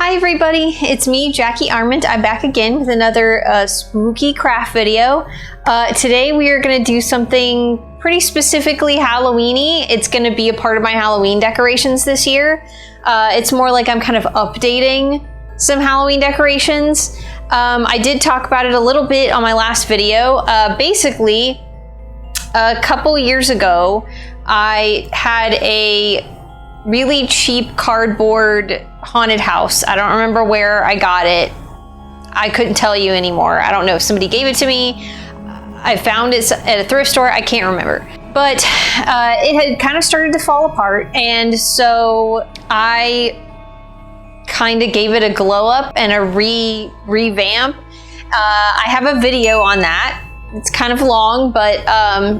Hi everybody, it's me, Jackie Armand. I'm back again with another spooky craft video. Today we are going to do something pretty specifically Halloween-y. It's going to be a part of my Halloween decorations this year. It's more like I'm kind of updating some Halloween decorations. I did talk about it a little bit on my last video. Basically, a couple years ago, I had a really cheap cardboard haunted house. I don't remember where I got it. I couldn't tell you anymore. I don't know if somebody gave it to me. I found it at a thrift store. I can't remember. But it had kind of started to fall apart. And so I kind of gave it a glow up and a revamp. I have a video on that. It's kind of long, but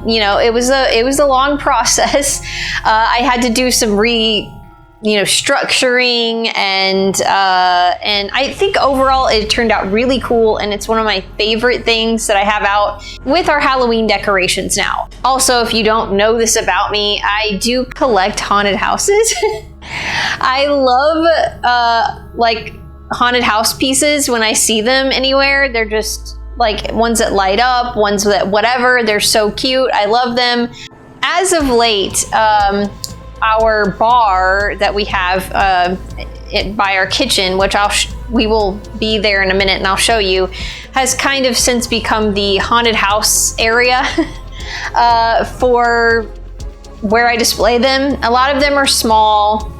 you know, it was a long process. I had to do some structuring, and I think overall it turned out really cool, and it's one of my favorite things that I have out with our Halloween decorations now. Also, if you don't know this about me, I do collect haunted houses. I love like haunted house pieces when I see them anywhere. They're just like ones that light up, ones that whatever, they're so cute. I love them. As of late, our bar that we have by our kitchen, which we will be there in a minute and I'll show you, has kind of since become the haunted house area for where I display them. A lot of them are small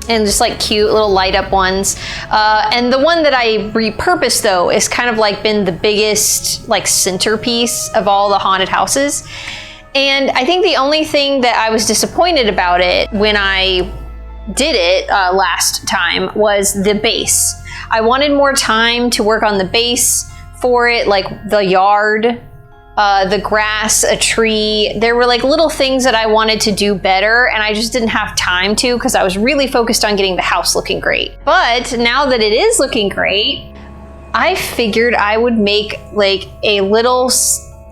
and just like cute little light up ones. And the one that I repurposed though is kind of like been the biggest like centerpiece of all the haunted houses. And I think the only thing that I was disappointed about it when I did it last time was the base. I wanted more time to work on the base for it, like the yard, the grass, a tree. There were like little things that I wanted to do better, and I just didn't have time to because I was really focused on getting the house looking great. But now that it is looking great, I figured I would make like a little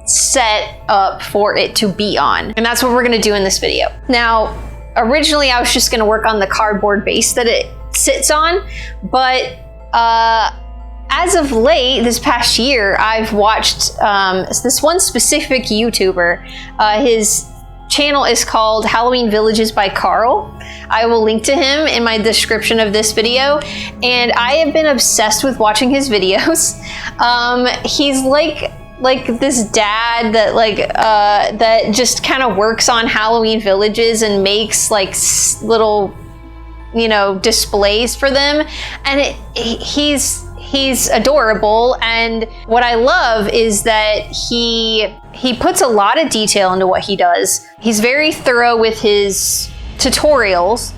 set up for it to be on. And that's what we're gonna do in this video. Now, originally I was just gonna work on the cardboard base that it sits on, but as of late, this past year, I've watched this one specific YouTuber. His channel is called Halloween Villages by Carl. I will link to him in my description of this video. And I have been obsessed with watching his videos. He's like this dad that that just kind of works on Halloween villages and makes like little, displays for them. And he's adorable, and what I love is that he puts a lot of detail into what he does. He's very thorough with his tutorials,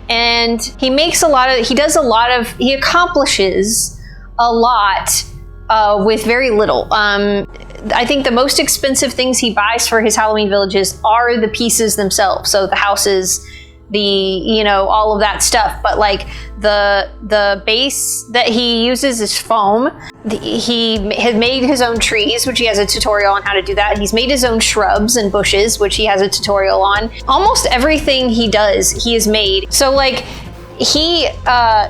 and he accomplishes a lot with very little. I think the most expensive things he buys for his Halloween villages are the pieces themselves, so the houses, all of that stuff. But like the base that he uses is foam. He has made his own trees, which he has a tutorial on how to do that. He's made his own shrubs and bushes, which he has a tutorial on. Almost everything he does, he has made. So like he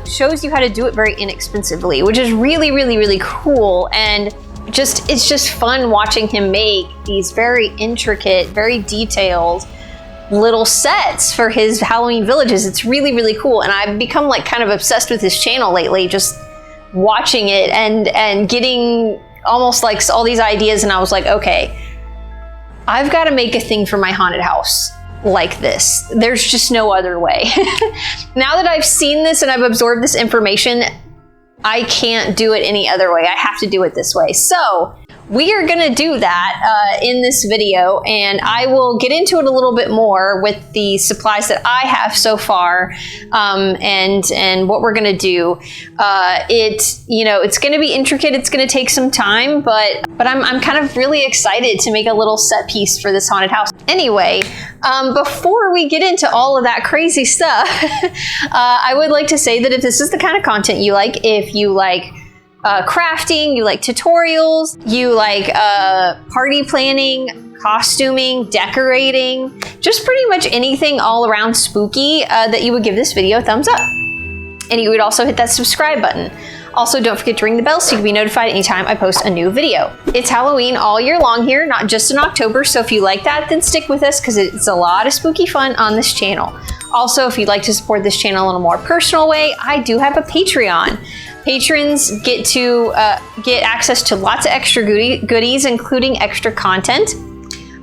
shows you how to do it very inexpensively, which is really, really, really cool. And it's just fun watching him make these very intricate, very detailed little sets for his Halloween villages. It's really, really cool. And I've become like kind of obsessed with his channel lately, just watching it and getting almost like all these ideas. And I was like, okay, I've got to make a thing for my haunted house like this. There's just no other way. Now that I've seen this and I've absorbed this information, I can't do it any other way. I have to do it this way. So we are gonna do that in this video, and I will get into it a little bit more with the supplies that I have so far, and what we're gonna do. It's gonna be intricate. It's gonna take some time, but I'm kind of really excited to make a little set piece for this haunted house. Anyway, before we get into all of that crazy stuff, I would like to say that if this is the kind of content you like, if you like crafting, you like tutorials, you like party planning, costuming, decorating, just pretty much anything all around spooky, that you would give this video a thumbs up. And you would also hit that subscribe button. Also, don't forget to ring the bell so you can be notified anytime I post a new video. It's Halloween all year long here, not just in October, so if you like that, then stick with us because it's a lot of spooky fun on this channel. Also, if you'd like to support this channel in a more personal way, I do have a Patreon. Patrons get to get access to lots of extra goodies, including extra content.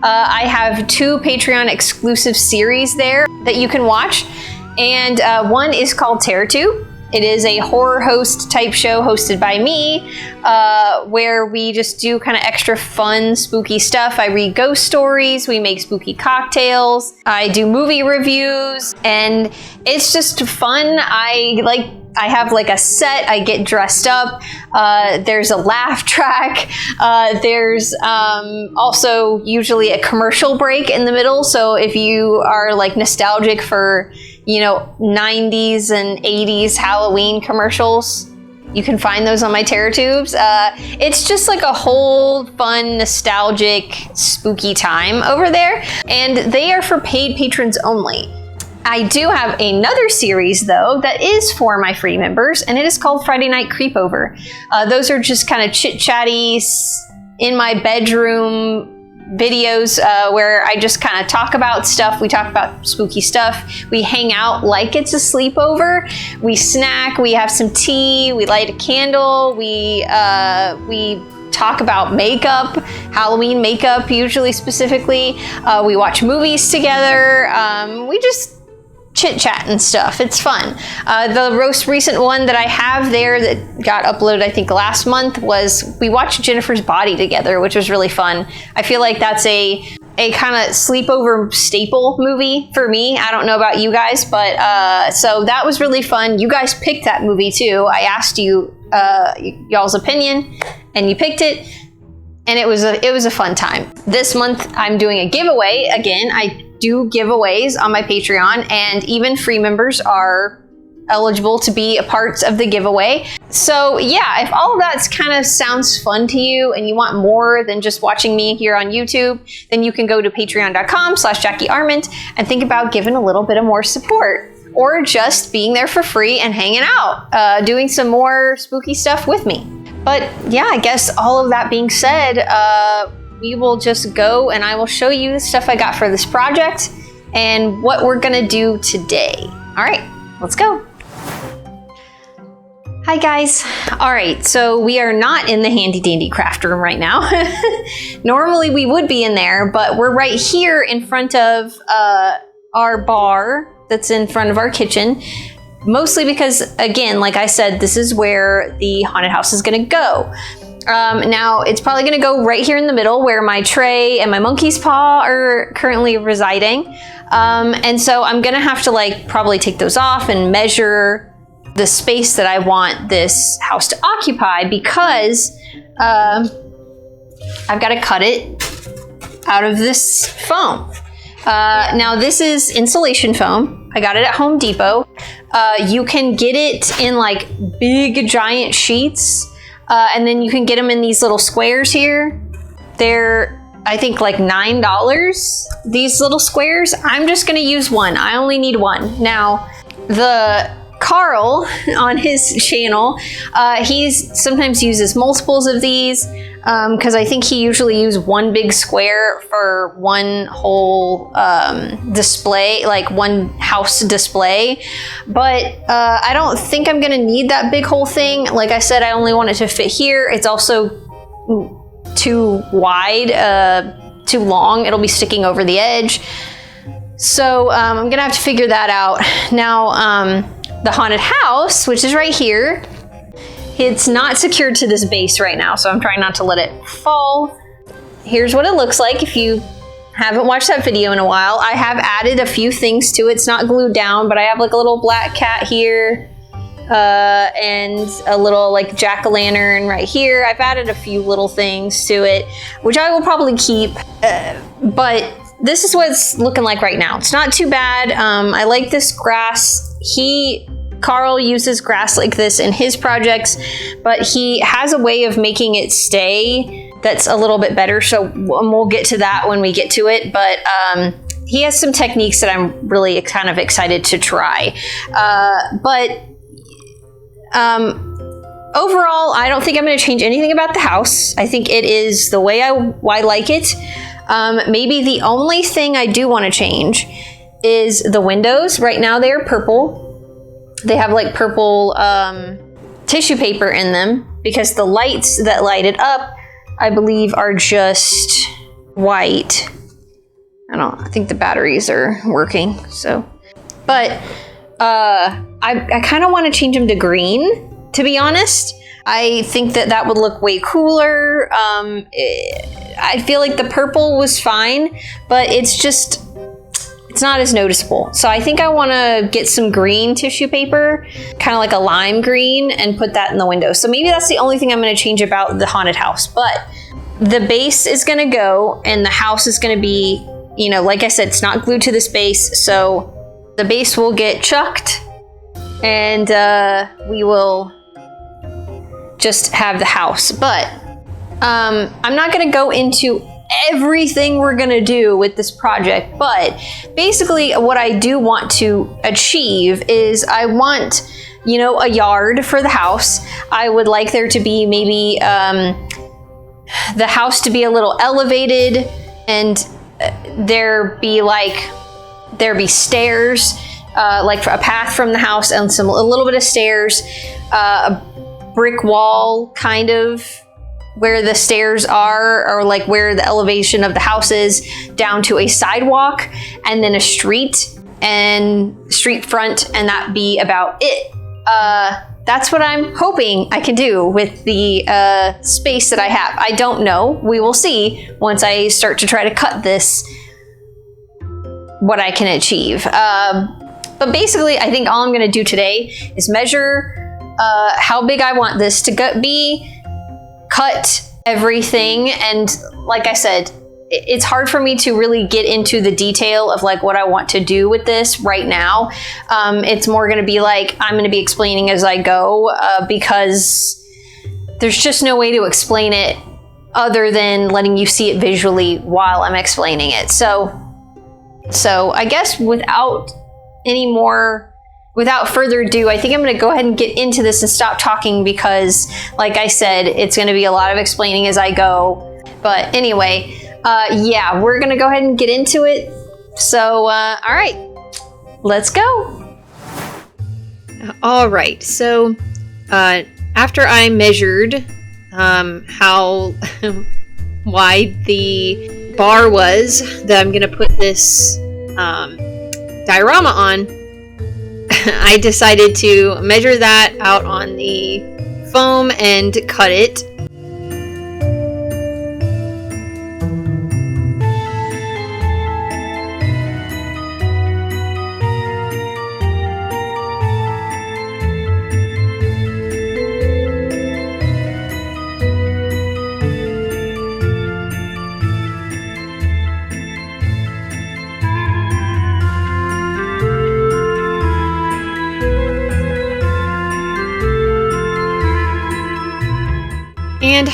I have 2 Patreon exclusive series there that you can watch, and one is called TerrorTube. It is a horror host type show hosted by me, where we just do kind of extra fun, spooky stuff. I read ghost stories, we make spooky cocktails, I do movie reviews, and it's just fun. I have like a set, I get dressed up, there's a laugh track, there's also usually a commercial break in the middle, so if you are like nostalgic for, you know, 90s and 80s Halloween commercials, you can find those on my TerrorTubes. It's just like a whole fun, nostalgic, spooky time over there, and they are for paid patrons only. I do have another series though that is for my free members, and it is called Friday Night Creepover. Those are just kind of chit-chatty in my bedroom videos where I just kind of talk about stuff. We talk about spooky stuff. We hang out like it's a sleepover. We snack, we have some tea, we light a candle, we talk about makeup, Halloween makeup usually specifically. We watch movies together. We just chit chat and stuff. It's fun. The most recent one that I have there that got uploaded, I think last month, was we watched Jennifer's Body together, which was really fun. I feel like that's a kind of sleepover staple movie for me. I don't know about you guys, but so that was really fun. You guys picked that movie too. I asked you y'all's opinion, and you picked it, and it was a fun time. This month I'm doing a giveaway again. I do giveaways on my Patreon, and even free members are eligible to be a part of the giveaway. So yeah, if all of that kind of sounds fun to you and you want more than just watching me here on YouTube, then you can go to patreon.com/JackieArment and think about giving a little bit of more support, or just being there for free and hanging out, doing some more spooky stuff with me. But yeah, I guess all of that being said, we will just go and I will show you the stuff I got for this project and what we're gonna do today. All right, let's go. Hi guys. All right, so we are not in the handy dandy craft room right now. Normally we would be in there, but we're right here in front of our bar that's in front of our kitchen. Mostly because, again, like I said, this is where the haunted house is gonna go. Now, it's probably gonna go right here in the middle where my tray and my monkey's paw are currently residing. And so I'm gonna have to probably take those off and measure the space that I want this house to occupy, because I've gotta cut it out of this foam. Now this is insulation foam. I got it at Home Depot. You can get it in big giant sheets. And then you can get them in these little squares here. They're, I think, $9, these little squares. I'm just gonna use one. I only need one. Now, Carl on his channel, he sometimes uses multiples of these because I think he usually uses one big square for one whole display, one house display. But I don't think I'm gonna need that big whole thing. Like I said, I only want it to fit here. It's also too wide, too long. It'll be sticking over the edge. So I'm gonna have to figure that out. Now, the haunted house, which is right here, it's not secured to this base right now, so I'm trying not to let it fall. Here's what it looks like if you haven't watched that video in a while. I have added a few things to it. It's not glued down, but I have a little black cat here, and a little jack-o'-lantern right here. I've added a few little things to it, which I will probably keep, but this is what it's looking like right now. It's not too bad. I like this grass. Carl uses grass like this in his projects, but he has a way of making it stay that's a little bit better. So we'll get to that when we get to it. But he has some techniques that I'm really kind of excited to try. But Overall, I don't think I'm going to change anything about the house. I think it is the way I like it. Maybe the only thing I do want to change is the windows. Right now they're purple. They have like purple tissue paper in them because the lights that light it up, I believe, are just white. I think the batteries are working, so. But I kind of want to change them to green. To be honest, I think that would look way cooler. I feel like the purple was fine, but it's not as noticeable. So I think I want to get some green tissue paper, kind of like a lime green, and put that in the window. So maybe that's the only thing I'm going to change about the haunted house. But the base is going to go, and the house is going to be, like I said, it's not glued to this base. So the base will get chucked, and we will just have the house. But I'm not going to go into everything we're going to do with this project, but basically what I do want to achieve is I want, a yard for the house. I would like there to be maybe the house to be a little elevated, and there be stairs, like a path from the house and a little bit of stairs, a brick wall kind of where the stairs are, or like where the elevation of the house is, down to a sidewalk, and then a street front, and that be about it. That's what I'm hoping I can do with the space that I have. I don't know. We will see once I start to try to cut this, what I can achieve. But basically, I think all I'm going to do today is measure how big I want this to be, cut everything, and like I said, it's hard for me to really get into the detail of like what I want to do with this right now. It's more going to be like I'm going to be explaining as I go, because there's just no way to explain it other than letting you see it visually while I'm explaining it. So I guess without further ado, I think I'm going to go ahead and get into this and stop talking, because like I said, it's going to be a lot of explaining as I go. But anyway, yeah, we're going to go ahead and get into it. So, all right, let's go. All right, so after I measured how wide the bar was that I'm going to put this diorama on, I decided to measure that out on the foam and cut it. And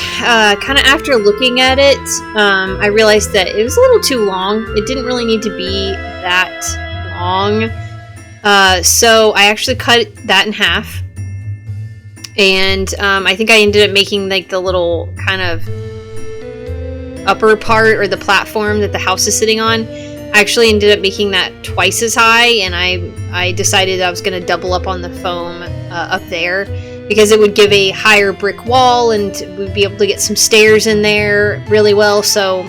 kind of after looking at it, I realized that it was a little too long. It didn't really need to be that long. So I actually cut that in half. And I think I ended up making like the little kind of upper part, or the platform that the house is sitting on. I actually ended up making that twice as high, and I decided I was going to double up on the foam up there, because it would give a higher brick wall, and we'd be able to get some stairs in there really well. So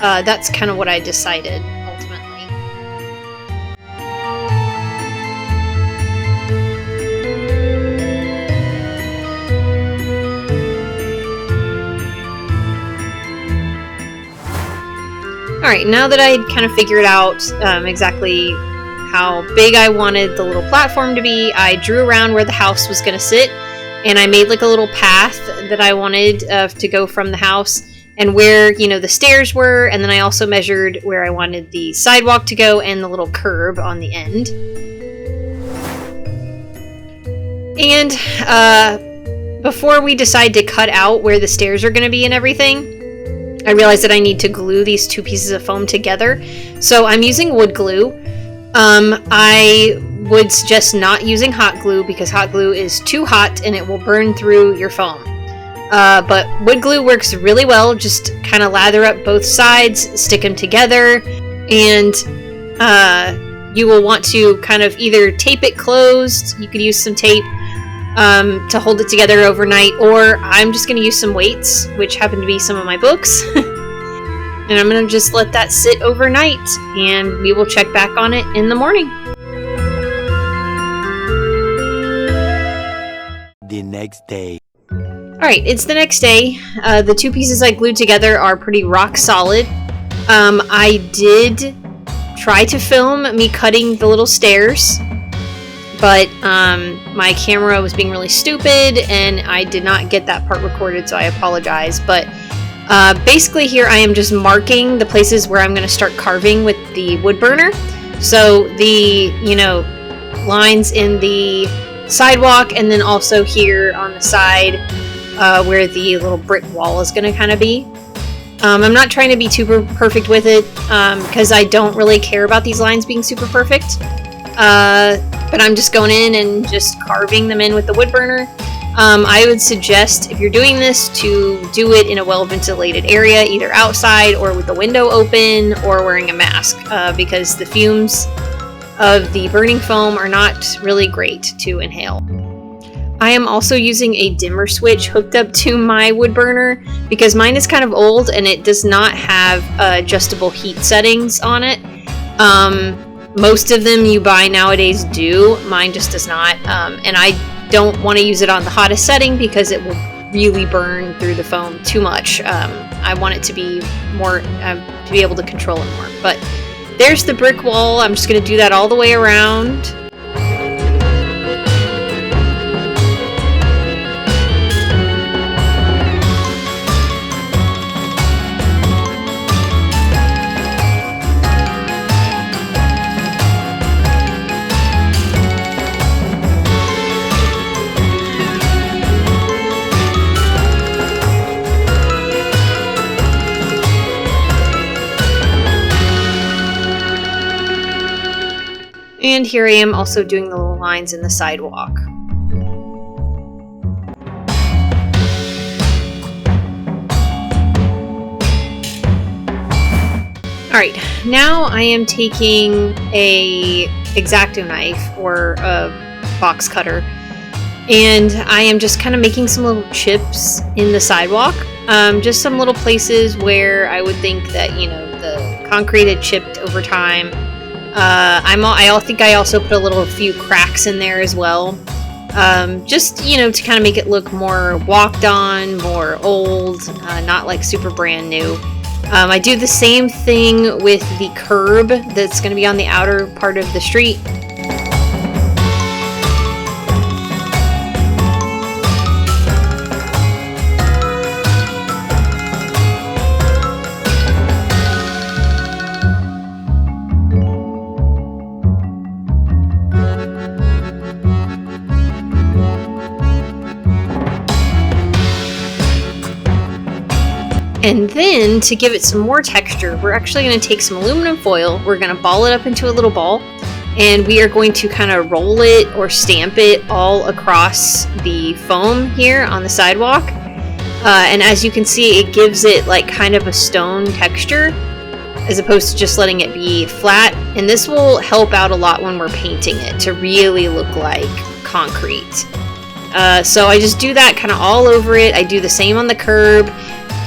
that's kind of what I decided ultimately. Alright, now that I kind of figured out exactly how big I wanted the little platform to be, I drew around where the house was going to sit, and I made like a little path that I wanted to go from the house, and where, the stairs were, and then I also measured where I wanted the sidewalk to go and the little curb on the end. And before we decide to cut out where the stairs are going to be and everything, I realized that I need to glue these two pieces of foam together. So I'm using wood glue. I would suggest not using hot glue because hot glue is too hot and it will burn through your foam. But wood glue works really well. Just kind of lather up both sides, stick them together, and you will want to kind of either tape it closed. You could use some tape to hold it together overnight, or I'm just going to use some weights, which happen to be some of my books. And I'm going to just let that sit overnight, and we will check back on it in the morning. The next day. Alright, it's the next day. The two pieces I glued together are pretty rock solid. I did try to film me cutting the little stairs, but my camera was being really stupid and I did not get that part recorded, so I apologize. But basically here I am just marking the places where I'm going to start carving with the wood burner. So the, lines in the sidewalk, and then also here on the side where the little brick wall is going to kind of be. I'm not trying to be super perfect with it because I don't really care about these lines being super perfect. But I'm just going in and just carving them in with the wood burner. I would suggest, if you're doing this, to do it in a well-ventilated area, either outside or with the window open or wearing a mask, because the fumes of the burning foam are not really great to inhale. I am also using a dimmer switch hooked up to my wood burner because mine is kind of old and it does not have adjustable heat settings on it. Most of them you buy nowadays do. Mine just does not. And I don't want to use it on the hottest setting because it will really burn through the foam too much. I want it to be more, to be able to control it more. But there's the brick wall. I'm just going to do that all the way around. And here I am also doing the little lines in the sidewalk. Alright, now I am taking a X-Acto knife or a box cutter, and I am just kind of making some little chips in the sidewalk. Just some little places where I would think that, the concrete had chipped over time. I think I also put a few cracks in there as well. Just, to kind of make it look more walked on, more old, not like super brand new. I do the same thing with the curb that's going to be on the outer part of the street. And then, to give it some more texture, we're actually going to take some aluminum foil, we're going to ball it up into a little ball, and we are going to kind of roll it or stamp it all across the foam here on the sidewalk. And as you can see, it gives it like kind of a stone texture, as opposed to just letting it be flat. And this will help out a lot when we're painting it to really look like concrete. So I just do that kind of all over it. I do the same on the curb.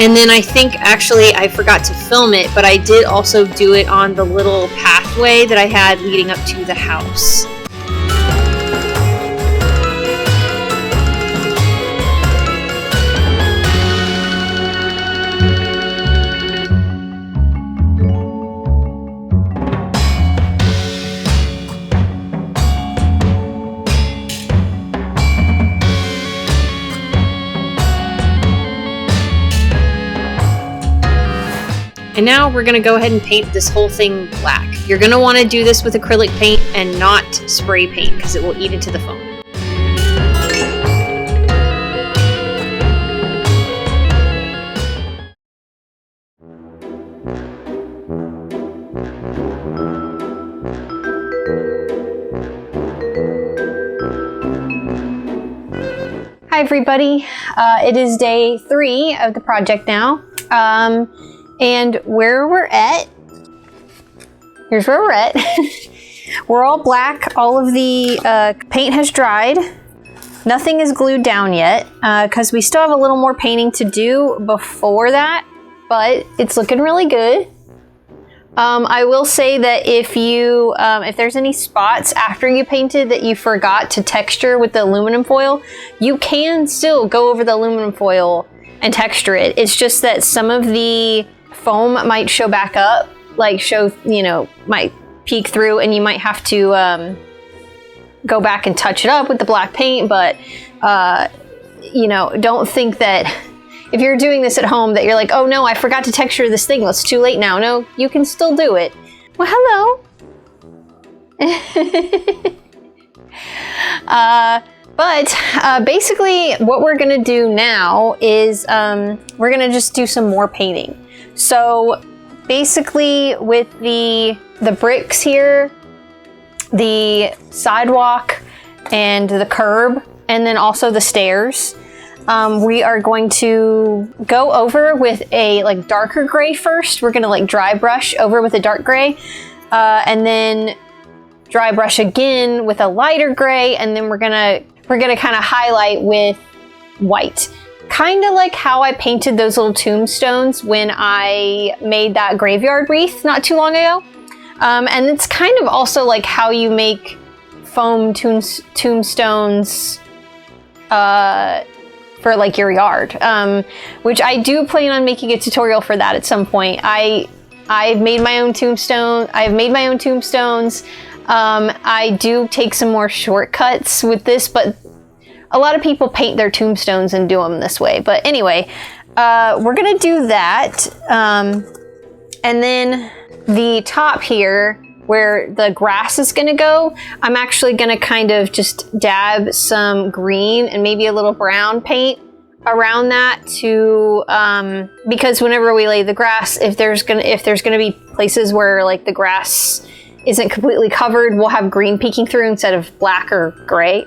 And then I think, actually, I forgot to film it, but I did also do it on the little pathway that I had leading up to the house. And now we're going to go ahead and paint this whole thing black. You're going to want to do this with acrylic paint and not spray paint because it will eat into the foam. everybody. It is day 3 of the project now. And where we're at, here's where we're at. We're all black. All of the paint has dried. Nothing is glued down yet because we still have a little more painting to do before that, but it's looking really good. I will say that if you, if there's any spots after you painted that you forgot to texture with the aluminum foil, you can still go over the aluminum foil and texture it. It's just that some of the foam might show back up, like might peek through, and you might have to go back and touch it up with the black paint. But don't think that if you're doing this at home that you're like, oh no, I forgot to texture this thing, it's too late now. No, you can still do it. Well, hello. Basically what we're gonna do now is we're gonna just do some more painting. So basically with the bricks here, the sidewalk and the curb, and then also the stairs, we are going to go over with a darker gray first. We're gonna dry brush over with a dark gray, and then dry brush again with a lighter gray, and then we're gonna kind of highlight with white. Kind of like how I painted those little tombstones when I made that graveyard wreath not too long ago. And it's kind of also like how you make foam tombstones for your yard, which I do plan on making a tutorial for that at some point. I've made my own tombstone. I've made my own tombstones. I do take some more shortcuts with this, but a lot of people paint their tombstones and do them this way. But anyway, we're gonna do that. And then the top here, where the grass is gonna go, I'm actually gonna kind of just dab some green and maybe a little brown paint around that to, because whenever we lay the grass, if there's gonna be places where the grass isn't completely covered, we'll have green peeking through instead of black or gray.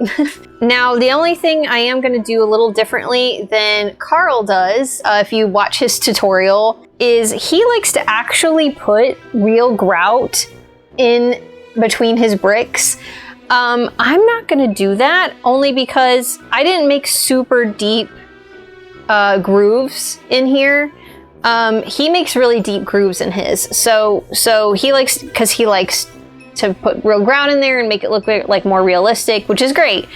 Now, the only thing I am going to do a little differently than Carl does, if you watch his tutorial, is he likes to actually put real grout in between his bricks. I'm not going to do that, only because I didn't make super deep grooves in here. He makes really deep grooves in his, so he likes to put real grout in there and make it look more realistic, which is great.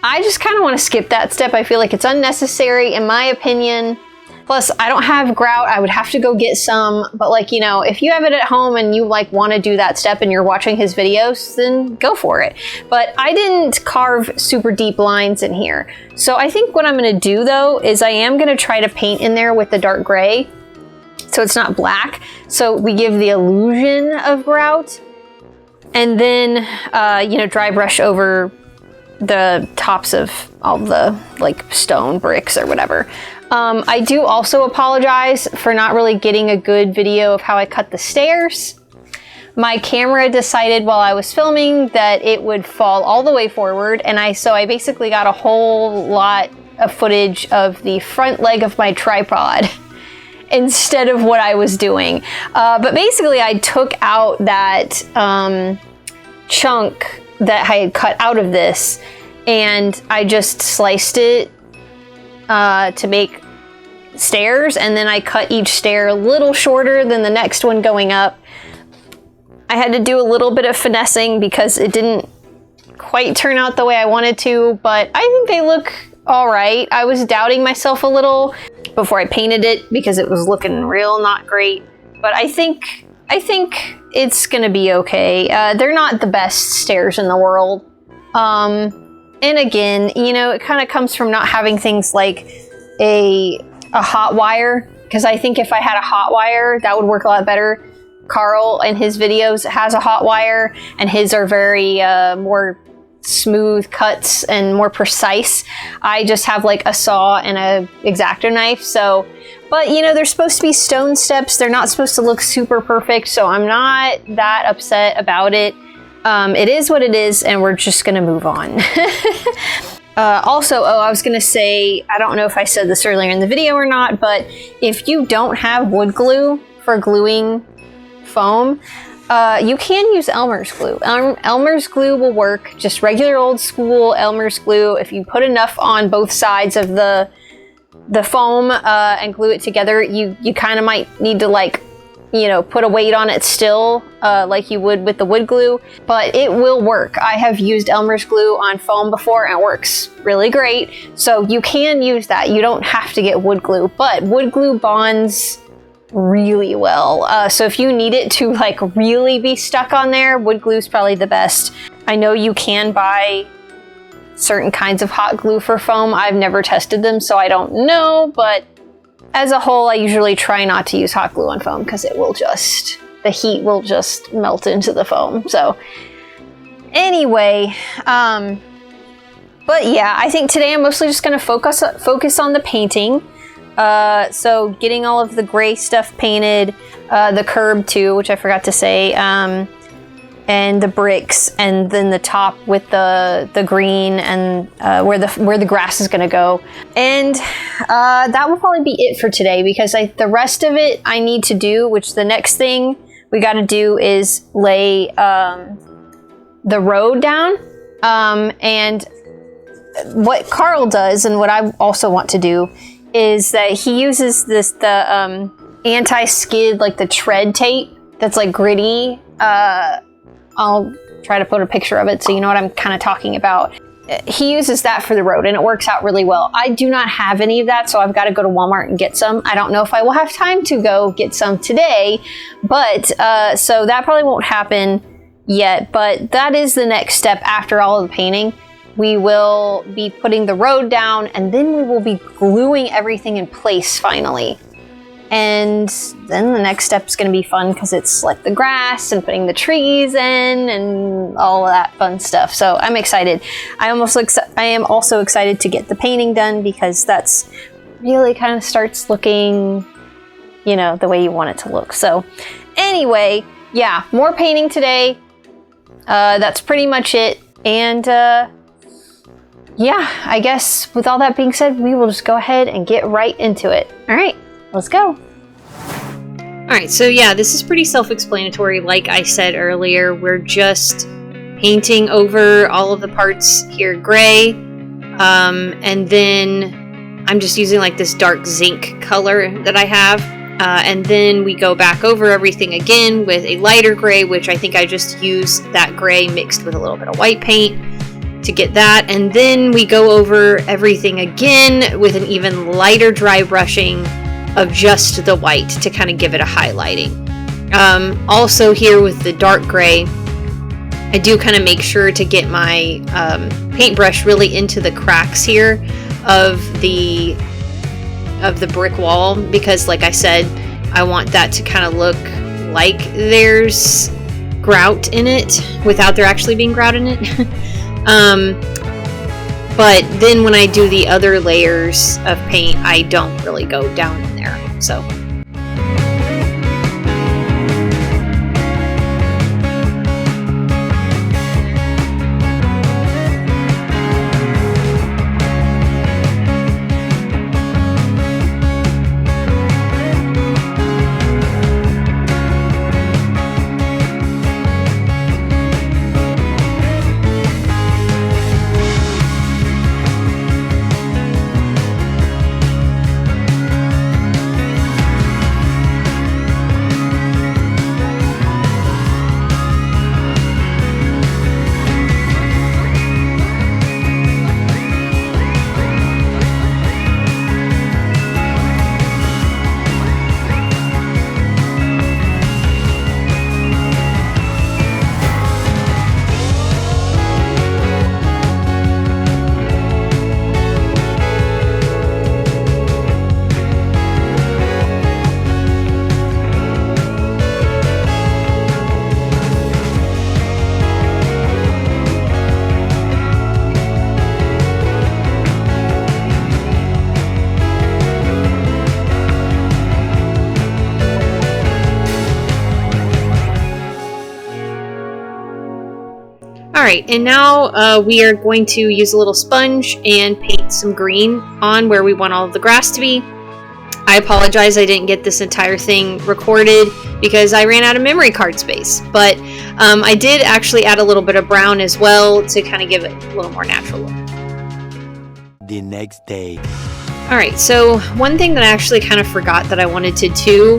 I just kind of want to skip that step. I feel like it's unnecessary in my opinion. Plus, I don't have grout. I would have to go get some, but if you have it at home and you want to do that step and you're watching his videos, then go for it. But I didn't carve super deep lines in here. So I think what I'm going to do though is I am going to try to paint in there with the dark gray, so it's not black, so we give the illusion of grout, and then dry brush over the tops of all the stone bricks or whatever. I do also apologize for not really getting a good video of how I cut the stairs. My camera decided while I was filming that it would fall all the way forward, and so I basically got a whole lot of footage of the front leg of my tripod instead of what I was doing. But basically I took out that chunk that I had cut out of this, and I just sliced it to make stairs, and then I cut each stair a little shorter than the next one going up. I had to do a little bit of finessing because it didn't quite turn out the way I wanted to, but I think they look all right. I was doubting myself a little before I painted it because it was looking real not great, but I think it's gonna be okay. They're not the best stairs in the world. And again, it kind of comes from not having things like a hot wire, because I think if I had a hot wire, that would work a lot better. Carl in his videos has a hot wire, and his are very more smooth cuts and more precise. I just have a saw and a X-Acto knife, so, but they're supposed to be stone steps. They're not supposed to look super perfect, so I'm not that upset about it. It is what it is, and we're just gonna move on. Also, I was going to say, I don't know if I said this earlier in the video or not, but if you don't have wood glue for gluing foam, you can use Elmer's glue. Elmer's glue will work, just regular old school Elmer's glue. If you put enough on both sides of the foam and glue it together, you kind of might need to, like, you know, put a weight on it still, like you would with the wood glue, but it will work. I have used Elmer's glue on foam before and it works really great. So you can use that. You don't have to get wood glue, but wood glue bonds really well. So if you need it to, like, really be stuck on there, wood glue is probably the best. I know you can buy certain kinds of hot glue for foam. I've never tested them, so I don't know, but as a whole, I usually try not to use hot glue on foam because the heat will just melt into the foam. So anyway, but yeah, I think today I'm mostly just going to focus on the painting. So getting all of the gray stuff painted, the curb too, which I forgot to say, and the bricks, and then the top with the green, and where the grass is going to go. And that will probably be it for today, because the rest of it I need to do, which the next thing we got to do is lay the road down. And what Carl does, and what I also want to do, is that he uses the anti-skid, like the tread tape that's like gritty. I'll try to put a picture of it so you know what I'm kind of talking about. He uses that for the road and it works out really well. I do not have any of that, so I've got to go to Walmart and get some. I don't know if I will have time to go get some today, but so that probably won't happen yet, but that is the next step after all of the painting. We will be putting the road down, and then we will be gluing everything in place finally. And then the next step is going to be fun because it's like the grass and putting the trees in and all of that fun stuff. So I'm excited. I am also excited to get the painting done, because that's really kind of starts looking, you know, the way you want it to look. So anyway, yeah, more painting today. That's pretty much it. And yeah, I guess with all that being said, we will just go ahead and get right into it. All right. Let's go. Alright, so yeah, this is pretty self-explanatory. Like I said earlier, we're just painting over all of the parts here gray. And then I'm just using like this dark zinc color that I have. And then we go back over everything again with a lighter gray, which I think I just use that gray mixed with a little bit of white paint to get that. And then we go over everything again with an even lighter dry brushing of just the white to kind of give it a highlighting. Also here with the dark gray, I do kind of make sure to get my paintbrush really into the cracks here of the brick wall, because like I said, I want that to kind of look like there's grout in it without there actually being grout in it. But then when I do the other layers of paint, I don't really go down in there. So All right, and now we are going to use a little sponge and paint some green on where we want all of the grass to be. I apologize I didn't get this entire thing recorded because I ran out of memory card space, but I did actually add a little bit of brown as well to kind of give it a little more natural look. The next day. Alright, so one thing that I actually kind of forgot that I wanted to do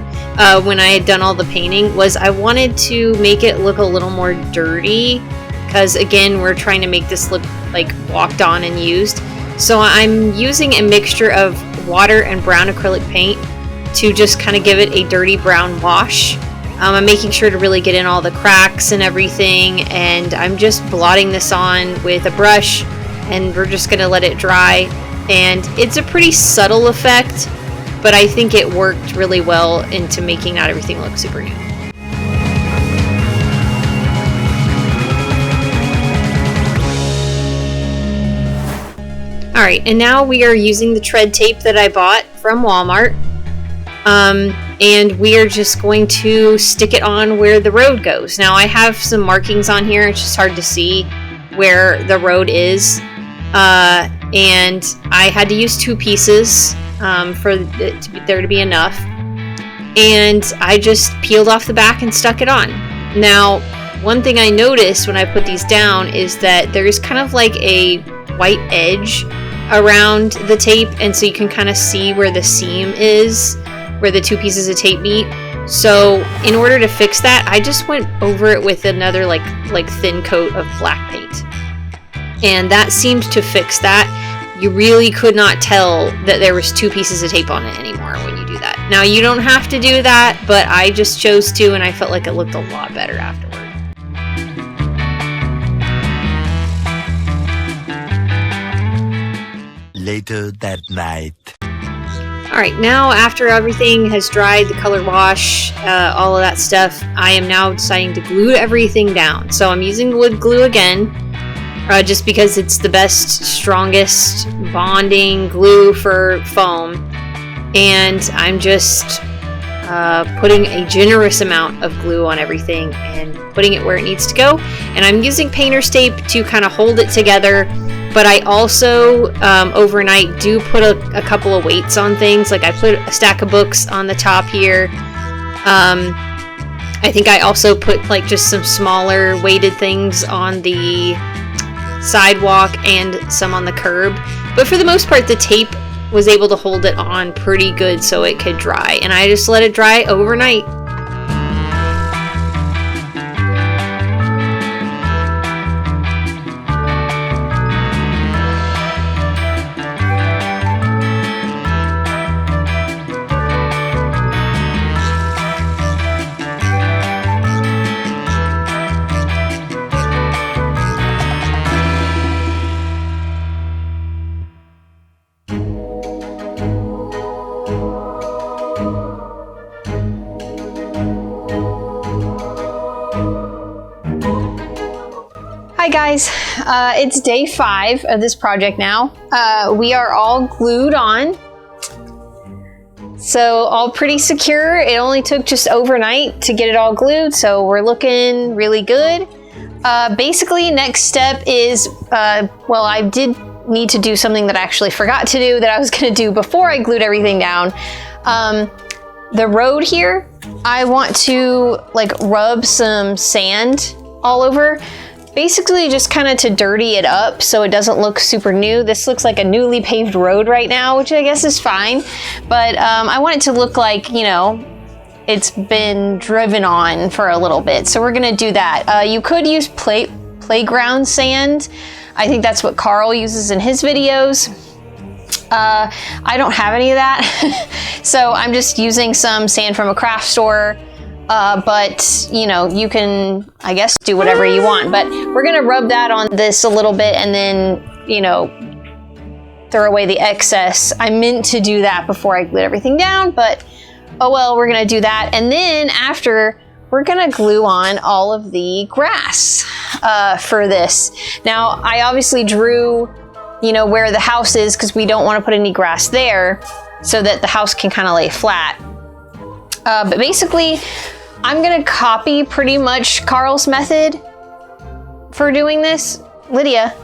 when I had done all the painting was I wanted to make it look a little more dirty, because again, we're trying to make this look like walked on and used. So I'm using a mixture of water and brown acrylic paint to just kind of give it a dirty brown wash. I'm making sure to really get in all the cracks and everything, and I'm just blotting this on with a brush, and we're just going to let it dry. And it's a pretty subtle effect, but I think it worked really well into making not everything look super new. Alright, and now we are using the tread tape that I bought from Walmart. And we are just going to stick it on where the road goes. Now I have some markings on here, it's just hard to see where the road is. And I had to use 2 pieces for there to be enough. And I just peeled off the back and stuck it on. Now, one thing I noticed when I put these down is that there's kind of like a white edge around the tape, and so you can kind of see where the seam is, where the 2 pieces of tape meet. So in order to fix that, I just went over it with another like thin coat of black paint. And that seemed to fix that. You really could not tell that there was 2 pieces of tape on it anymore when you do that. Now you don't have to do that, but I just chose to, and I felt like it looked a lot better afterward. Later that night. Alright, now after everything has dried, the color wash, all of that stuff, I am now deciding to glue everything down. So I'm using wood glue again, just because it's the best, strongest bonding glue for foam. And I'm just putting a generous amount of glue on everything and putting it where it needs to go. And I'm using painter's tape to kind of hold it together. But I also, overnight, do put a couple of weights on things. Like I put a stack of books on the top here. I think I also put like just some smaller weighted things on the sidewalk and some on the curb. But for the most part, the tape was able to hold it on pretty good so it could dry. And I just let it dry overnight. Hi guys, it's day 5 of this project now. We are all glued on. So all pretty secure. It only took just overnight to get it all glued, so we're looking really good. Basically, next step is, well, I did need to do something that I actually forgot to do that I was gonna do before I glued everything down. The road here, I want to like rub some sand all over. Basically just kind of to dirty it up so it doesn't look super new. This looks like a newly paved road right now, which I guess is fine. But I want it to look like, you know, it's been driven on for a little bit. So we're gonna do that. You could use playground sand. I think that's what Carl uses in his videos. I don't have any of that. So I'm just using some sand from a craft store. But you know, you can, I guess, do whatever you want, but we're gonna rub that on this a little bit and then, you know, throw away the excess. I meant to do that before I glued everything down, but oh well, we're gonna do that. And then after, we're gonna glue on all of the grass for this. Now, I obviously drew, you know, where the house is because we don't want to put any grass there so that the house can kind of lay flat. But basically, I'm gonna copy pretty much Carl's method for doing this, Lydia.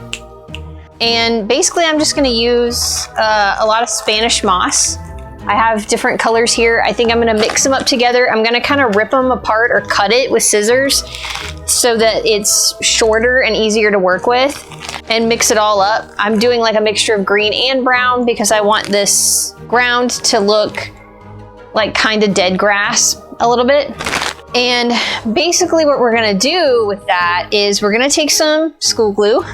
And basically I'm just gonna use a lot of Spanish moss. I have different colors here. I think I'm gonna mix them up together. I'm gonna kind of rip them apart or cut it with scissors so that it's shorter and easier to work with, and mix it all up. I'm doing like a mixture of green and brown because I want this ground to look like kind of dead grass a little bit. And basically what we're gonna do with that is we're gonna take some school glue.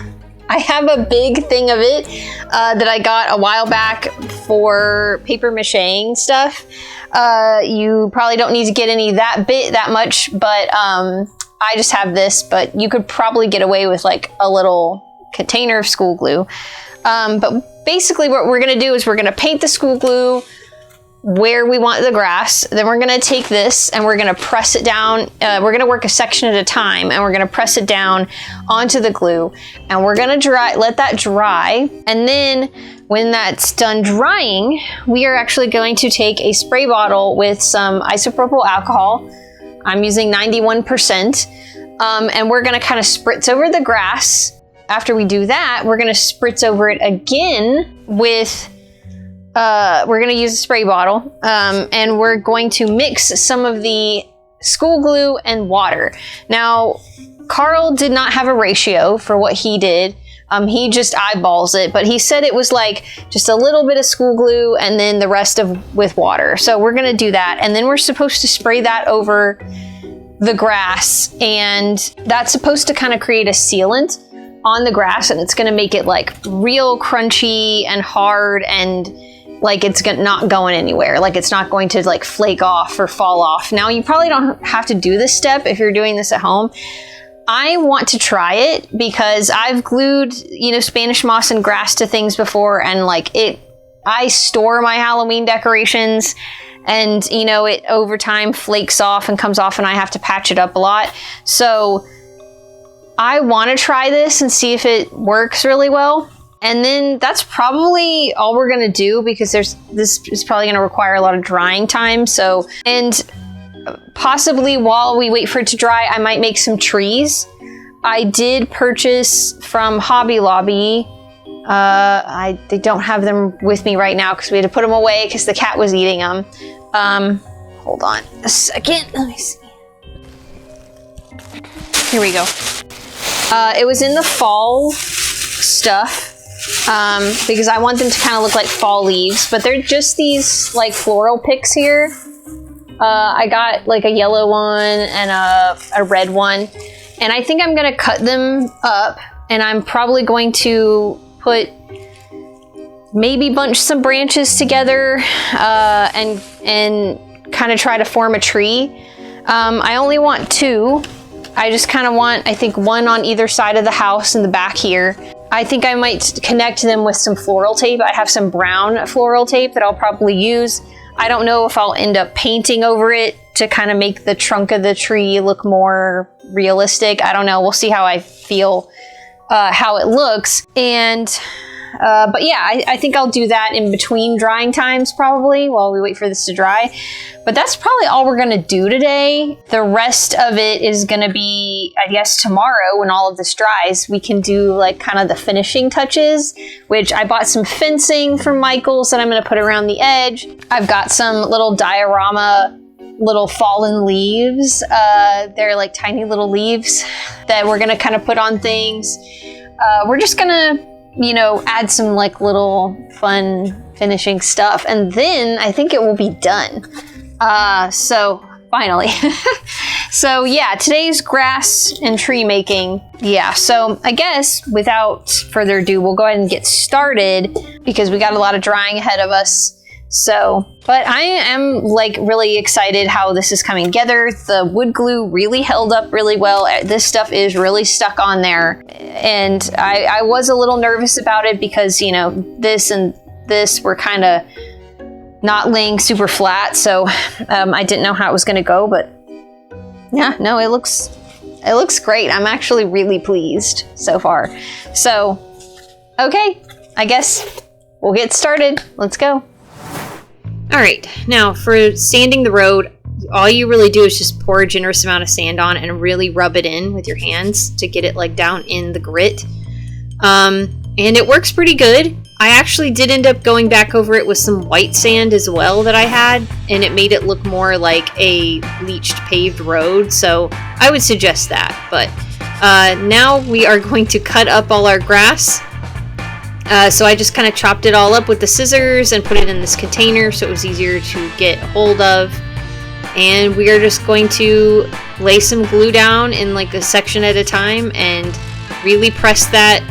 I have a big thing of it that I got a while back for paper macheing stuff. You probably don't need to get any that much, but I just have this, but you could probably get away with like a little container of school glue. But basically what we're gonna do is we're gonna paint the school glue where we want the grass. Then we're gonna take this and we're gonna press it down. We're gonna work a section at a time, and we're gonna press it down onto the glue, and we're gonna let that dry. And then when that's done drying, we are actually going to take a spray bottle with some isopropyl alcohol. I'm using 91%. And we're gonna kind of spritz over the grass. After we do that, we're gonna spritz over it again with we're going to use a spray bottle, and we're going to mix some of the school glue and water. Now, Carl did not have a ratio for what he did. He just eyeballs it, but he said it was like just a little bit of school glue and then the rest with water. So we're going to do that. And then we're supposed to spray that over the grass, and that's supposed to kind of create a sealant on the grass, and it's going to make it like real crunchy and hard, and like it's not going anywhere. Like it's not going to like flake off or fall off. Now you probably don't have to do this step if you're doing this at home. I want to try it because I've glued, Spanish moss and grass to things before, and I store my Halloween decorations, and it over time flakes off and comes off, and I have to patch it up a lot. So I want to try this and see if it works really well. And then that's probably all we're gonna do, because this is probably gonna require a lot of drying time. So, and possibly while we wait for it to dry, I might make some trees. I did purchase from Hobby Lobby. They don't have them with me right now because we had to put them away because the cat was eating them. Hold on a second, let me see. Here we go. It was in the fall stuff. Because I want them to kind of look like fall leaves, but they're just these like floral picks here. I got like a yellow one and a red one, and I think I'm gonna cut them up, and I'm probably going to maybe bunch some branches together and kind of try to form a tree. I only want 2. I just kind of want, I think, 1 on either side of the house in the back here. I think I might connect them with some floral tape. I have some brown floral tape that I'll probably use. I don't know if I'll end up painting over it to kind of make the trunk of the tree look more realistic. I don't know. We'll see how I feel, how it looks. And but yeah, I think I'll do that in between drying times probably while we wait for this to dry. But that's probably all we're gonna do today. The rest of it is gonna be, I guess, tomorrow when all of this dries, we can do like kind of the finishing touches, which I bought some fencing from Michael's that I'm gonna put around the edge. I've got some little diorama little fallen leaves. They're like tiny little leaves that we're gonna kind of put on things. We're just gonna, add some like little fun finishing stuff, and then I think it will be done. So finally. So yeah, today's grass and tree making. Yeah, so I guess without further ado, we'll go ahead and get started because we got a lot of drying ahead of us. So, but I am like really excited how this is coming together. The wood glue really held up really well. This stuff is really stuck on there. And I was a little nervous about it because, this and this were kind of not laying super flat. So I didn't know how it was going to go, but yeah, no, it looks great. I'm actually really pleased so far. So, okay, I guess we'll get started. Let's go. All right, now for sanding the road, all you really do is just pour a generous amount of sand on and really rub it in with your hands to get it like down in the grit. And it works pretty good. I actually did end up going back over it with some white sand as well that I had, and it made it look more like a bleached paved road, so I would suggest that. But now we are going to cut up all our grass. So I just kind of chopped it all up with the scissors and put it in this container so it was easier to get hold of. And we are just going to lay some glue down in like a section at a time and really press that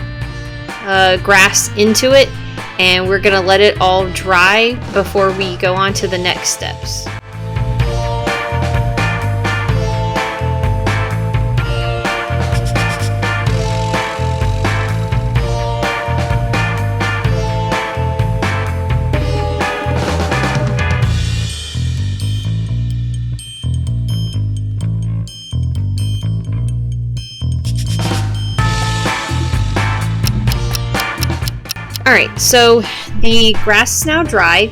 grass into it, and we're gonna let it all dry before we go on to the next steps. Alright, so the grass is now dry.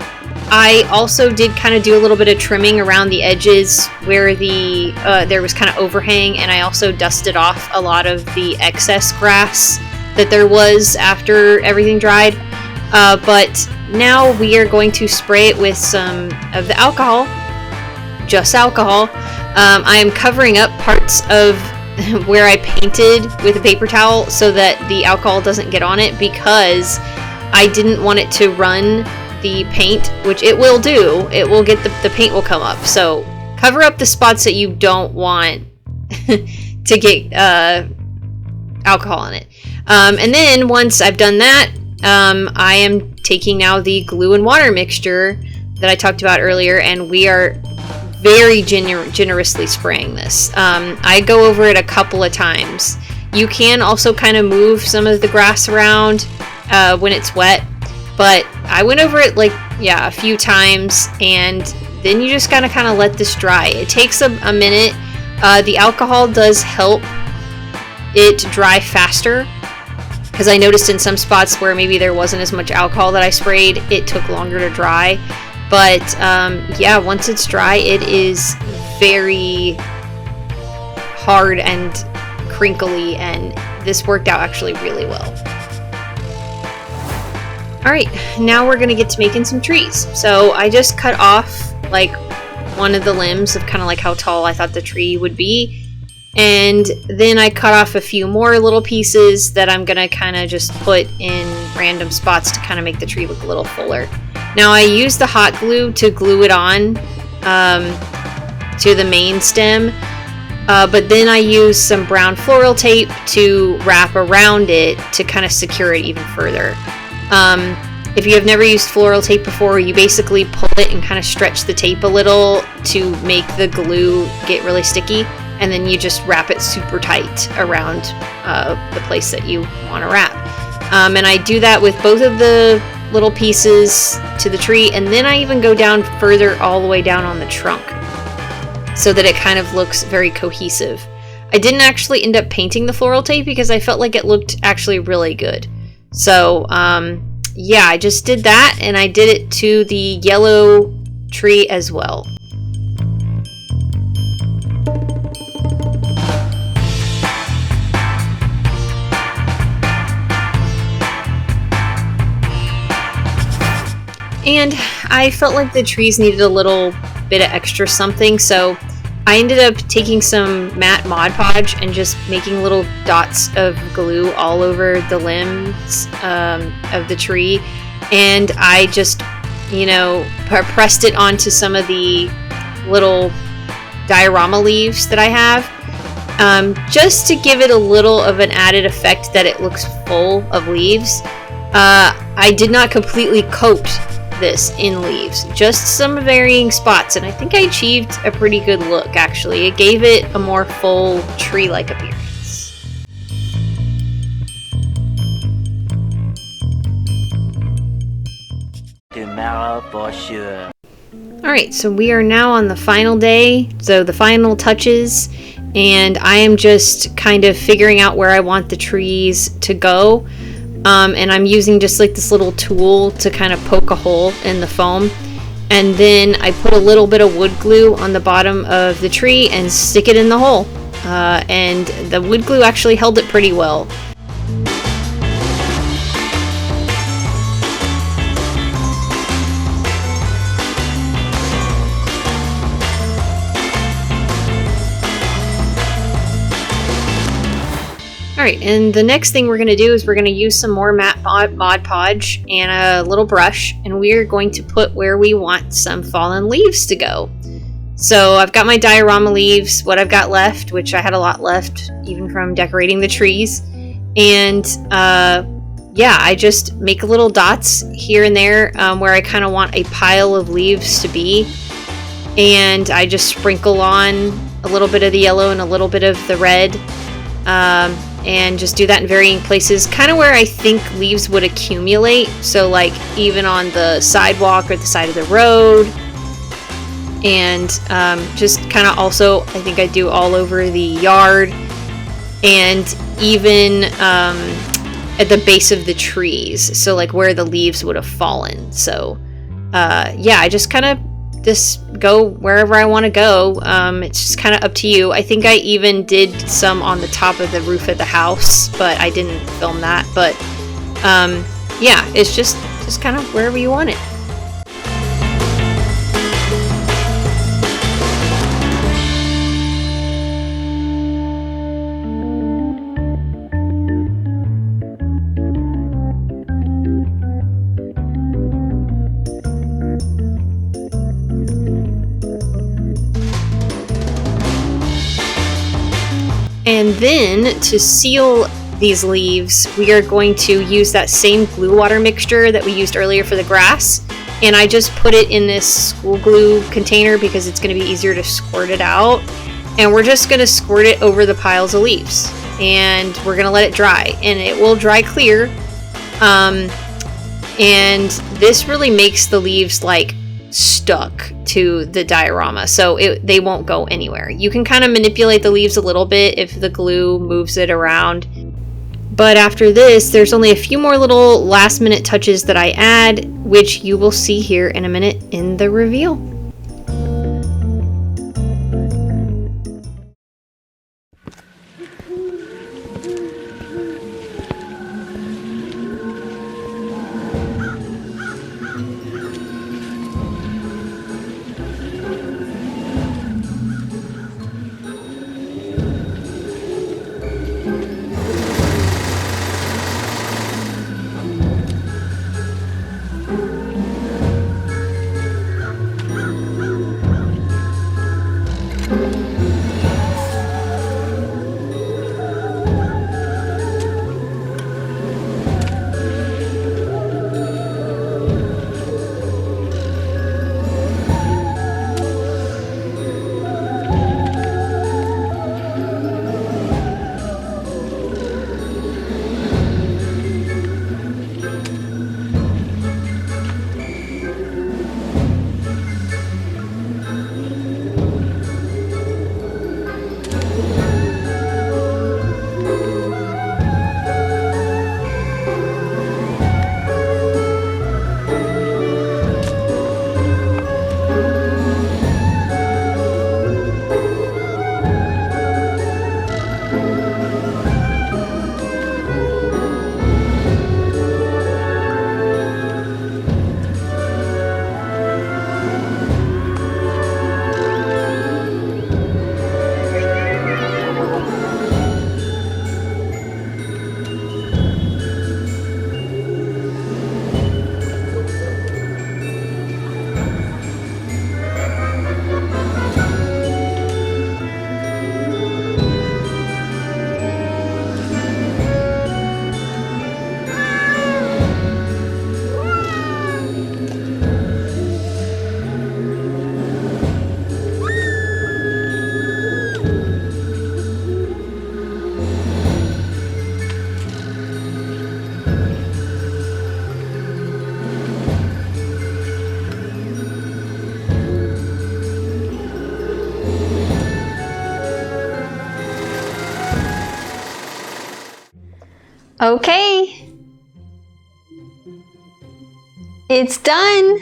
I also did kind of do a little bit of trimming around the edges where the there was kind of overhang, and I also dusted off a lot of the excess grass that there was after everything dried. But now we are going to spray it with some of the alcohol, just alcohol. I am covering up parts of where I painted with a paper towel so that the alcohol doesn't get on it, because I didn't want it to run the paint, which it will do. It will get the paint will come up. So cover up the spots that you don't want to get alcohol in it. And then once I've done that, I am taking now the glue and water mixture that I talked about earlier, and we are very generously spraying this. I go over it a couple of times. You can also kind of move some of the grass around when it's wet, but I went over it like, yeah, a few times, and then you just gotta kind of let this dry. It takes a minute. The alcohol does help it dry faster, because I noticed in some spots where maybe there wasn't as much alcohol that I sprayed, it took longer to dry. But yeah, once it's dry, it is very hard and crinkly, and this worked out actually really well. Alright, now we're gonna get to making some trees. So I just cut off like one of the limbs of kind of like how tall I thought the tree would be, and then I cut off a few more little pieces that I'm gonna kind of just put in random spots to kind of make the tree look a little fuller. Now I used the hot glue to glue it on to the main stem, but then I used some brown floral tape to wrap around it to kind of secure it even further. If you have never used floral tape before, you basically pull it and kind of stretch the tape a little to make the glue get really sticky, and then you just wrap it super tight around the place that you want to wrap. And I do that with both of the little pieces to the tree, and then I even go down further all the way down on the trunk so that it kind of looks very cohesive. I didn't actually end up painting the floral tape because I felt like it looked actually really good. So yeah, I just did that, and I did it to the yellow tree as well. And I felt like the trees needed a little bit of extra something, so I ended up taking some matte Mod Podge and just making little dots of glue all over the limbs of the tree, and I just, you know, pressed it onto some of the little diorama leaves that I have, just to give it a little of an added effect that it looks full of leaves. I did not completely coat this in leaves, just some varying spots, and I think I achieved a pretty good look actually. It gave it a more full tree-like appearance. Tomorrow for sure. Alright, so we are now on the final day, so the final touches, and I am just kind of figuring out where I want the trees to go. And I'm using just like this little tool to kind of poke a hole in the foam. And then I put a little bit of wood glue on the bottom of the tree and stick it in the hole. And the wood glue actually held it pretty well. Alright, and the next thing we're going to do is we're going to use some more matte Mod Podge and a little brush, and we are going to put where we want some fallen leaves to go. So I've got my diorama leaves, what I've got left, which I had a lot left even from decorating the trees, and yeah, I just make little dots here and there where I kind of want a pile of leaves to be, and I just sprinkle on a little bit of the yellow and a little bit of the red. And just do that in varying places, kind of where I think leaves would accumulate. So like even on the sidewalk or the side of the road. And just kind of also, I think I do all over the yard. And even at the base of the trees. So like where the leaves would have fallen. So yeah, I just kind of just go wherever I want to go. It's just kind of up to you. I think I even did some on the top of the roof of the house, but I didn't film that. But yeah, it's just kind of wherever you want it. And then to seal these leaves, we are going to use that same glue water mixture that we used earlier for the grass. And I just put it in this school glue container because it's going to be easier to squirt it out. And we're just going to squirt it over the piles of leaves. And we're going to let it dry. And it will dry clear. And this really makes the leaves like stuck to the diorama, so they won't go anywhere. You can kind of manipulate the leaves a little bit if the glue moves it around, but after this there's only a few more little last minute touches that I add, which you will see here in a minute in the reveal. Okay. It's done.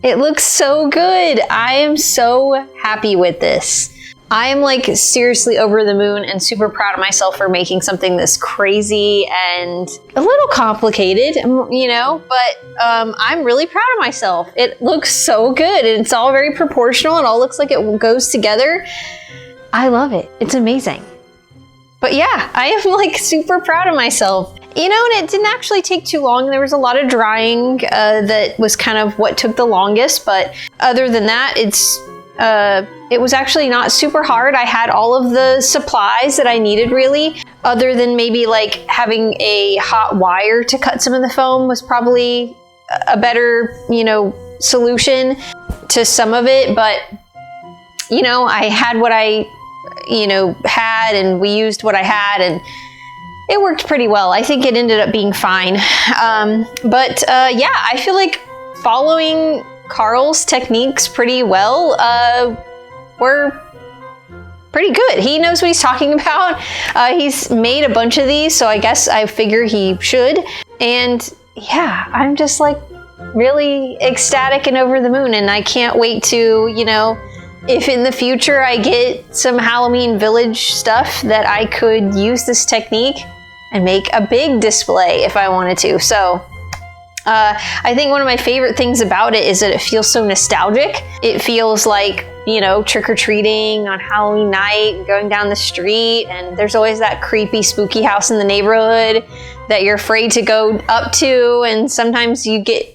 It looks so good. I am so happy with this. I am like seriously over the moon and super proud of myself for making something this crazy and a little complicated, you know, but I'm really proud of myself. It looks so good and it's all very proportional and all looks like it goes together. I love it. It's amazing. But yeah, I am like super proud of myself. You know, and it didn't actually take too long. There was a lot of drying that was kind of what took the longest, but other than that, it was actually not super hard. I had all of the supplies that I needed really, other than maybe like having a hot wire to cut some of the foam was probably a better, you know, solution to some of it. But, you know, I had what I, you know, had, and we used what I had, and it worked pretty well. I think it ended up being fine. But yeah, I feel like following Carl's techniques pretty well were pretty good. He knows what he's talking about. He's made a bunch of these, so I guess I figure he should. And yeah, I'm just like really ecstatic and over the moon, and I can't wait to, you know, if in the future I get some Halloween Village stuff, that I could use this technique and make a big display if I wanted to. So I think one of my favorite things about it is that it feels so nostalgic. It feels like, you know, trick-or-treating on Halloween night, going down the street, and there's always that creepy, spooky house in the neighborhood that you're afraid to go up to, and sometimes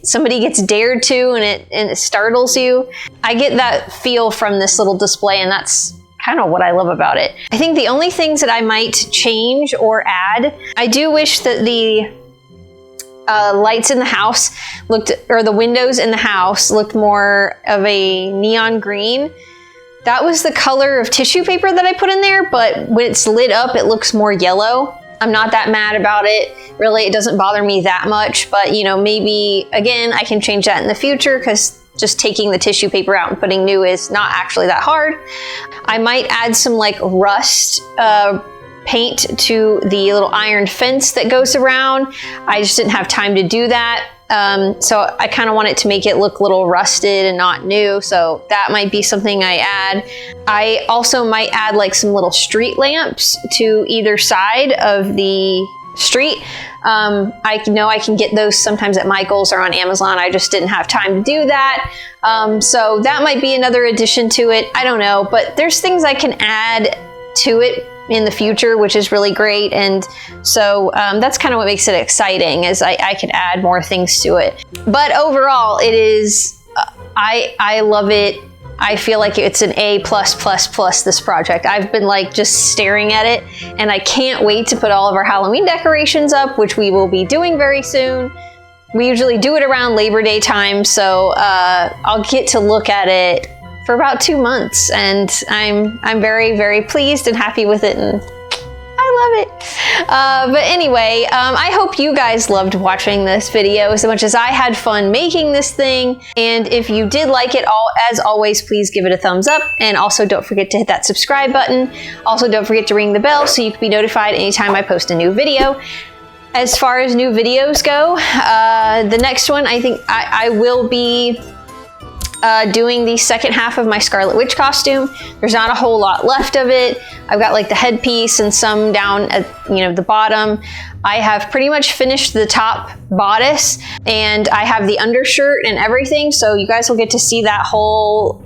somebody gets dared to, and it startles you. I get that feel from this little display, and that's kind of what I love about it. I think the only things that I might change or add, I do wish that the lights in the house or the windows in the house looked more of a neon green. That was the color of tissue paper that I put in there, but when it's lit up, it looks more yellow. I'm not that mad about it. Really, it doesn't bother me that much, but you know, maybe again, I can change that in the future, because just taking the tissue paper out and putting new is not actually that hard. I might add some like rust paint to the little iron fence that goes around. I just didn't have time to do that. So I kind of want it to make it look a little rusted and not new. So that might be something I add. I also might add like some little street lamps to either side of the street. I know I can get those sometimes at Michael's or on Amazon. I just didn't have time to do that. So that might be another addition to it. I don't know, but there's things I can add to it in the future, which is really great. And so that's kind of what makes it exciting, is I could add more things to it. But overall, it is, I love it. I feel like it's an A+++, this project. I've been like just staring at it, and I can't wait to put all of our Halloween decorations up, which we will be doing very soon. We usually do it around Labor Day time, so I'll get to look at it for about 2 months, and I'm very, very pleased and happy with it, and I love it. But anyway, I hope you guys loved watching this video as much as I had fun making this thing. And if you did like it, as always, please give it a thumbs up. And also don't forget to hit that subscribe button. Also don't forget to ring the bell so you can be notified anytime I post a new video. As far as new videos go, the next one, I think I will be doing the second half of my Scarlet Witch costume. There's not a whole lot left of it. I've got like the headpiece and some down at, you know, the bottom. I have pretty much finished the top bodice, and I have the undershirt and everything, so you guys will get to see that whole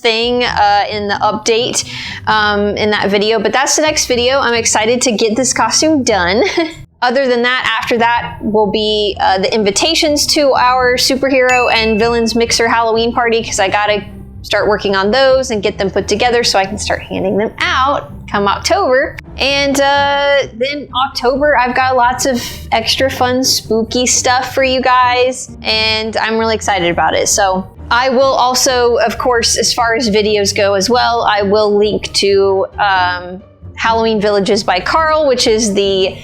thing in the update in that video. But that's the next video. I'm excited to get this costume done. Other than that, after that will be the invitations to our superhero and villains mixer Halloween party, because I gotta start working on those and get them put together so I can start handing them out come October. And then October, I've got lots of extra fun, spooky stuff for you guys, and I'm really excited about it. So I will also, of course, as far as videos go as well, I will link to Halloween Villages by Carl, which is the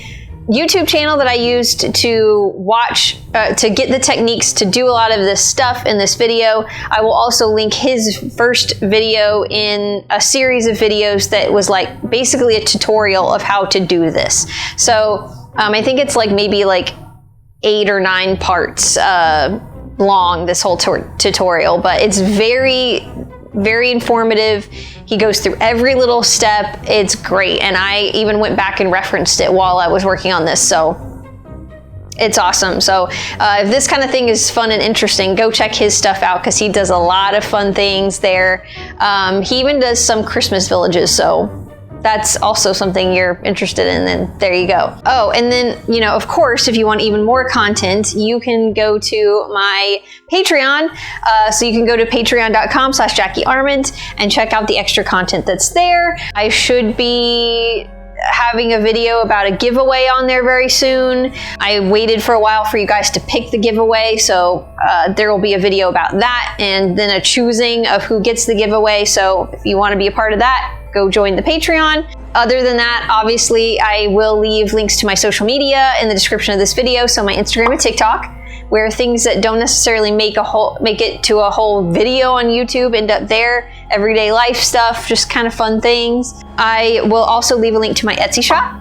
YouTube channel that I used to watch, to get the techniques to do a lot of this stuff in this video. I will also link his first video in a series of videos that was like basically a tutorial of how to do this. So I think it's like maybe like 8 or 9 parts long, this whole tutorial, but it's very, very informative. He goes through every little step. It's great. And I even went back and referenced it while I was working on this. So it's awesome. So if this kind of thing is fun and interesting, go check his stuff out because he does a lot of fun things there. He even does some Christmas villages. So that's also something you're interested in, then there you go. Oh, and then, you know, of course, if you want even more content, you can go to my Patreon. So you can go to patreon.com/JackieArment and check out the extra content that's there. I should be having a video about a giveaway on there very soon. I waited for a while for you guys to pick the giveaway, so there will be a video about that and then a choosing of who gets the giveaway. So if you want to be a part of that, go join the Patreon. Other than that, obviously, I will leave links to my social media in the description of this video. So my Instagram and TikTok, where things that don't necessarily make it to a whole video on YouTube end up there. Everyday life stuff, just kind of fun things. I will also leave a link to my Etsy shop,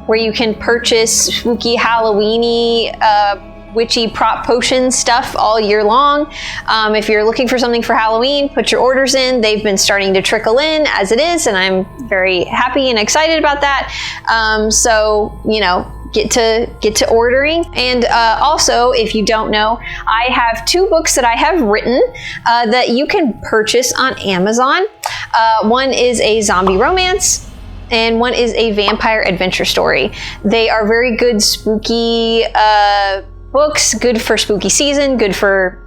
where you can purchase spooky Halloween-y witchy prop potion stuff all year long. If you're looking for something for Halloween, put your orders in. They've been starting to trickle in as it is, and I'm very happy and excited about that. So, you know, get to ordering. And also, if you don't know, I have 2 books that I have written that you can purchase on Amazon. One is a zombie romance, and one is a vampire adventure story. They are very good spooky books, good for spooky season, good for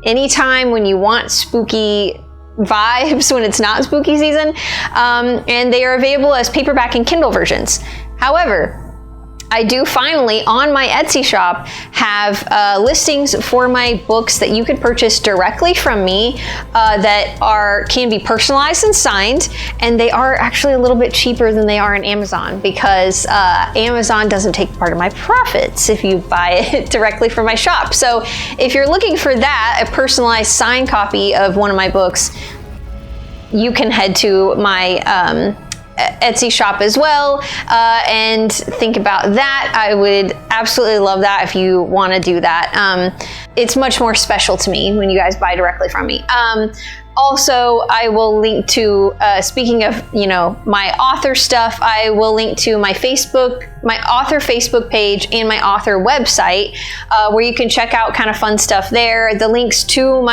any time when you want spooky vibes when it's not spooky season. And they are available as paperback and Kindle versions. However, I do finally, on my Etsy shop, have listings for my books that you could purchase directly from me that can be personalized and signed, and they are actually a little bit cheaper than they are on Amazon because Amazon doesn't take part of my profits if you buy it directly from my shop. So if you're looking for that, a personalized signed copy of one of my books, you can head to my Etsy shop as well, and think about that. I would absolutely love that if you want to do that. It's much more special to me when you guys buy directly from me. Also, I will link to, speaking of, you know, my author stuff, I will link to my author Facebook page and my author website, where you can check out kind of fun stuff there. The links to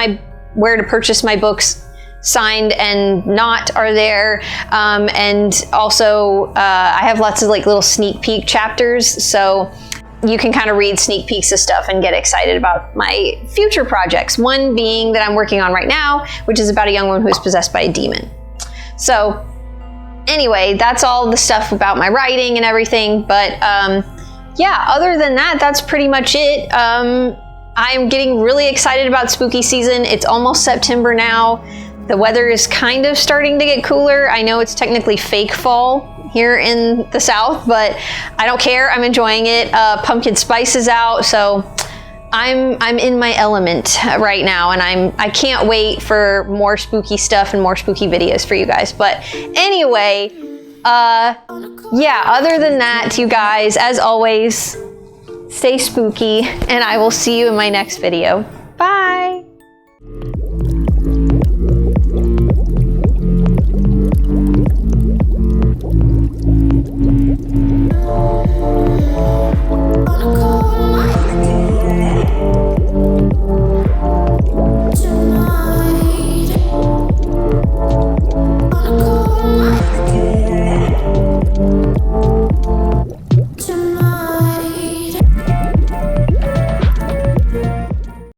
where to purchase my books signed and not are there, and also I have lots of like little sneak peek chapters, so you can kind of read sneak peeks of stuff and get excited about my future projects. One being that I'm working on right now, which is about a young woman who is possessed by a demon. So anyway, that's all the stuff about my writing and everything, but yeah, other than that, that's pretty much it. I'm getting really excited about spooky season. It's almost September now. The weather is kind of starting to get cooler. I know it's technically fake fall here in the South, but I don't care. I'm enjoying it. Pumpkin spice is out, so I'm in my element right now, and I can't wait for more spooky stuff and more spooky videos for you guys. But anyway, yeah, other than that, you guys, as always, stay spooky, and I will see you in my next video. Bye!